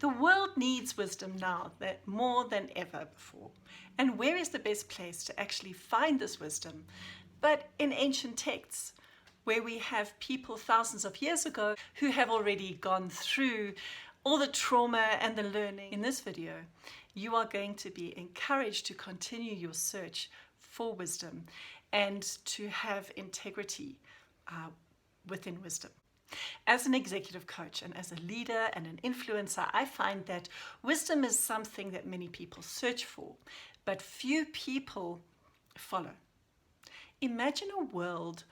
The world needs wisdom now that more than ever before. And where is the best place to actually find this wisdom? But in ancient texts, where we have people thousands of years ago who have already gone through all the trauma and the learning. In this video, you are going to be encouraged to continue your search for wisdom and to have integrity within wisdom. As an executive coach and as a leader and an influencer, I find that wisdom is something that many people search for, but few people follow. Imagine a world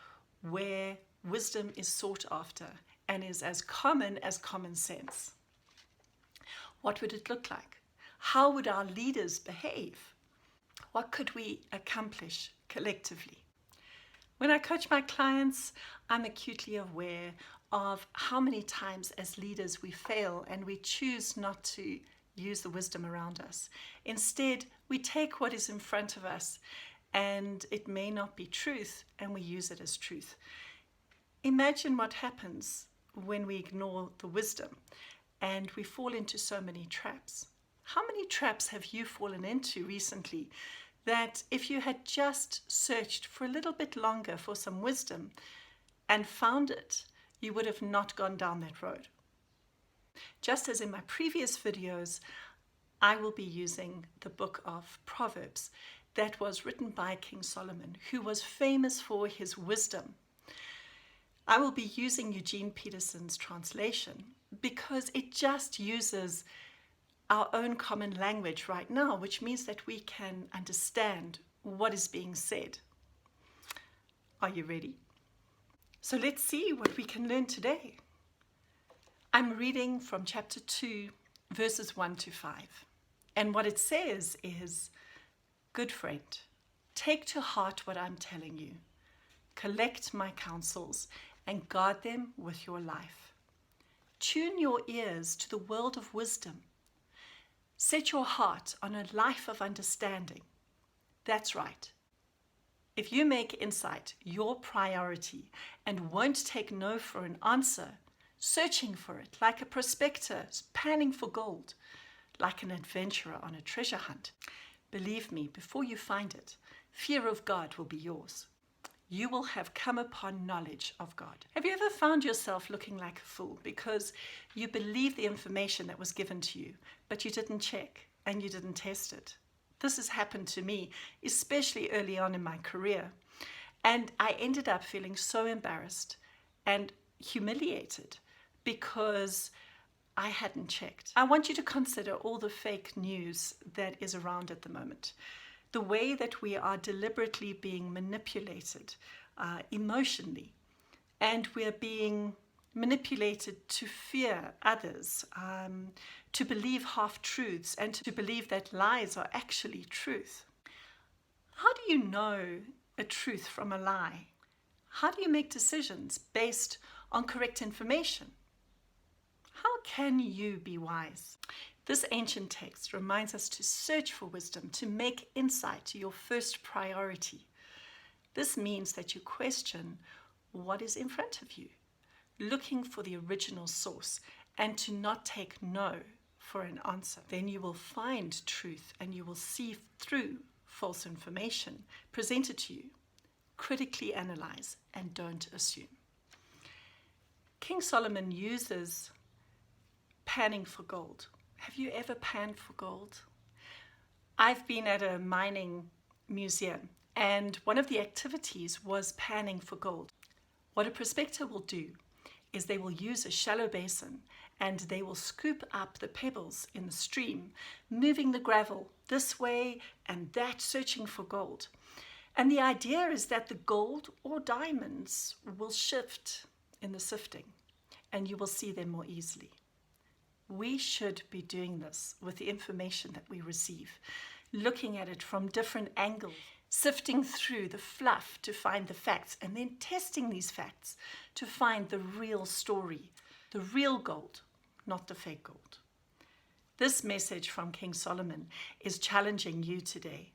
where wisdom is sought after and is as common sense. What would it look like? How would our leaders behave? What could we accomplish collectively? When I coach my clients, I'm acutely aware of how many times as leaders we fail and we choose not to use the wisdom around us. Instead, we take what is in front of us and it may not be truth and we use it as truth. Imagine what happens when we ignore the wisdom and we fall into so many traps. How many traps have you fallen into recently that if you had just searched for a little bit longer for some wisdom and found it, you would have not gone down that road? Just as in my previous videos, I will be using the book of Proverbs that was written by King Solomon, who was famous for his wisdom. I will be using Eugene Peterson's translation because it just uses our own common language right now, which means that we can understand what is being said. Are you ready? So let's see what we can learn today. I'm reading from chapter 2, verses 1 to 5. And what it says is, "Good friend, take to heart what I'm telling you. Collect my counsels and guard them with your life. Tune your ears to the world of wisdom. Set your heart on a life of understanding." That's right. If you make insight your priority and won't take no for an answer, searching for it like a prospector panning for gold, like an adventurer on a treasure hunt, believe me, before you find it, fear of God will be yours. You will have come upon knowledge of God. Have you ever found yourself looking like a fool because you believed the information that was given to you, but you didn't check and you didn't test it? This has happened to me, especially early on in my career. And I ended up feeling so embarrassed and humiliated because I hadn't checked. I want you to consider all the fake news that is around at the moment. The way that we are deliberately being manipulated emotionally, and we're being manipulated to fear others, to believe half-truths, and to believe that lies are actually truth. How do you know a truth from a lie? How do you make decisions based on correct information? How can you be wise? This ancient text reminds us to search for wisdom, to make insight your first priority. This means that you question what is in front of you, looking for the original source, and to not take no for an answer. Then you will find truth and you will see through false information presented to you. Critically analyze and don't assume. King Solomon uses panning for gold. Have you ever panned for gold? I've been at a mining museum and one of the activities was panning for gold. What a prospector will do is they will use a shallow basin and they will scoop up the pebbles in the stream, moving the gravel this way and that, searching for gold. And the idea is that the gold or diamonds will shift in the sifting and you will see them more easily. We should be doing this with the information that we receive, looking at it from different angles, sifting through the fluff to find the facts, and then testing these facts to find the real story, the real gold, not the fake gold. This message from King Solomon is challenging you today.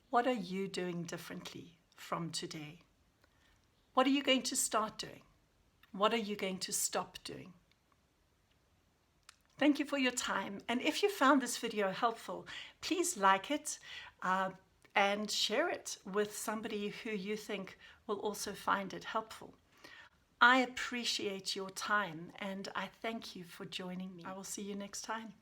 What are you doing differently from today? What are you going to start doing? What are you going to stop doing? Thank you for your time. And if you found this video helpful, please like it and share it with somebody who you think will also find it helpful. I appreciate your time and I thank you for joining me. I will see you next time.